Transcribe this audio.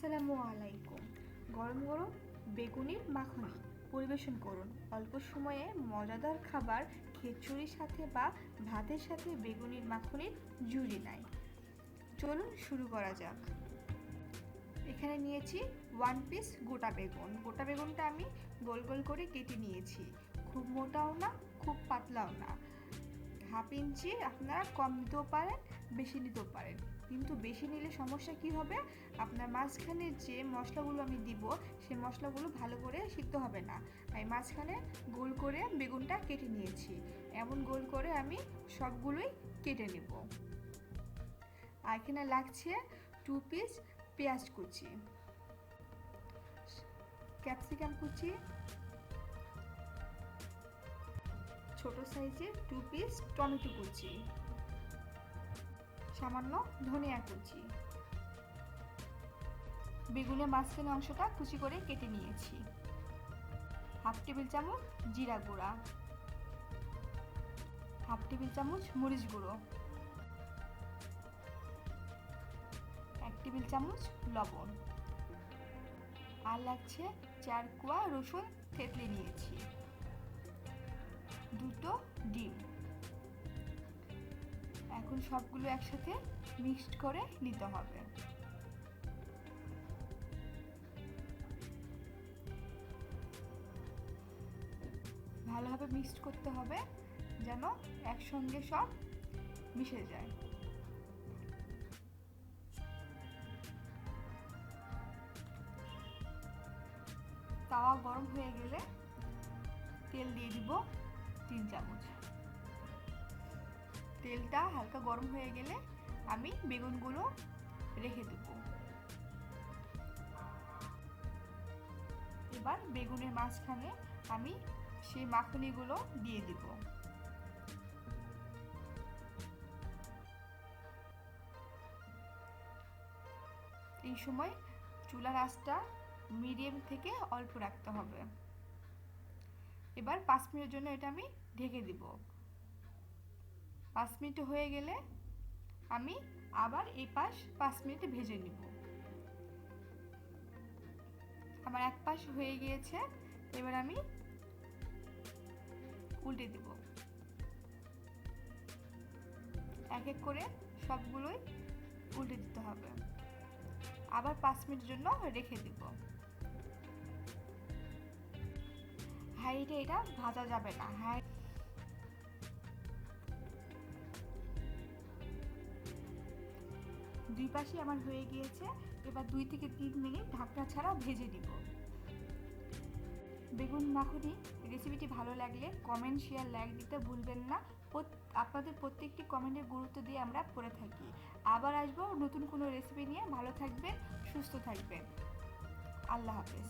আসসালামু আলাইকুম। গরম গরম বেগুনের মাখনি পরিবেশন করুন। অল্প সময়ে মজাদার খাবার খিচুড়ির সাথে বা ভাতের সাথে বেগুনের মাখনির জুড়ি নাই। চলুন শুরু করা যাক। এখানে নিয়েছি 1 পিস গোটা বেগুন। গোটা বেগুনটা আমি গোল গোল করে কেটে নিয়েছি। খুব মোটাও না, খুব পাতলাও না। হাফ ইঞ্চি আপনারা কম নিতেও পারেন, বেশি নিতেও পারেন, কিন্তু বেশি নিলে সমস্যা কি হবে, আপনার মাঝখানে যে মশলাগুলো আমি দিব সেই মশলাগুলো ভালো করে সিদ্ধ হবে না। তাই মাঝখানে গোল করে বেগুনটা কেটে নিয়েছি। এমন গোল করে আমি সবগুলোই কেটে নেব। আর এখানে লাগছে 2 পিস পেঁয়াজ কুচি, ক্যাপসিকাম কুচি, ছোট সাইজের 2 পিস টমেটো কুচি, সামান্য ধনিয়া কুচি। বেগুনের মাঝখানে অংশটা কুচি করে কেটে নিয়েছি। হাফ টেবিল চামচ জিরা গুঁড়া, হাফ টেবিল চামচ মরিচ গুঁড়ো, 1 টেবিল চামচ লবণ, আর লাগছে 4 কোয়া রসুন থেতলে নিয়েছি, 2টো ডিম। এখন সবগুলো একসাথে মিক্সড করে নিতে হবে। ভালোভাবে মিক্সড করতে হবে যেন একসঙ্গে সব মিশে যায়। তাওয়া গরম হয়ে গেলে তেল দিয়ে দিব 3 চামচ। তেলটা হালকা গরম হয়ে গেলে আমি বেগুনগুলো রেখে দেব। এবার বেগুনের মাঝখানে আমি সেই মাখনিগুলো দিয়ে দিব। এই সময় চুলার আঁচটা মিডিয়াম থেকে অল্প রাখতে হবে। এবার 5 মিনিটের জন্য এটা আমি ঢেকে দিব। 5 মিনিট হয়ে গেলে আমি আবার এই পাশ 5 মিনিট ভেজে নিব। আমার এক পাশ হয়ে গিয়েছে, এবার আমি উল্টে দেব। এক এক করে সবগুলোই উল্টে দিতে হবে। আবার 5 মিনিটের জন্য রেখে দেব। হাই হিটে এটা ভাজা যাবে না। দুই পাশে আমার হয়ে গিয়েছে। এবার 2 থেকে 3 মিনিট ঢাকনা ছাড়া ভেজে নিব। বেগুন মাখনি রেসিপিটি ভালো লাগলে কমেন্ট, শেয়ার, লাইক দিতে ভুলবেন না। আপনাদের প্রত্যেকটি কমেন্টের গুরুত্ব দিয়ে আমরা পড়ে থাকি। আবার আসবো নতুন কোনো রেসিপি নিয়ে। ভালো থাকবেন, সুস্থ থাকবেন। আল্লাহ হাফেজ।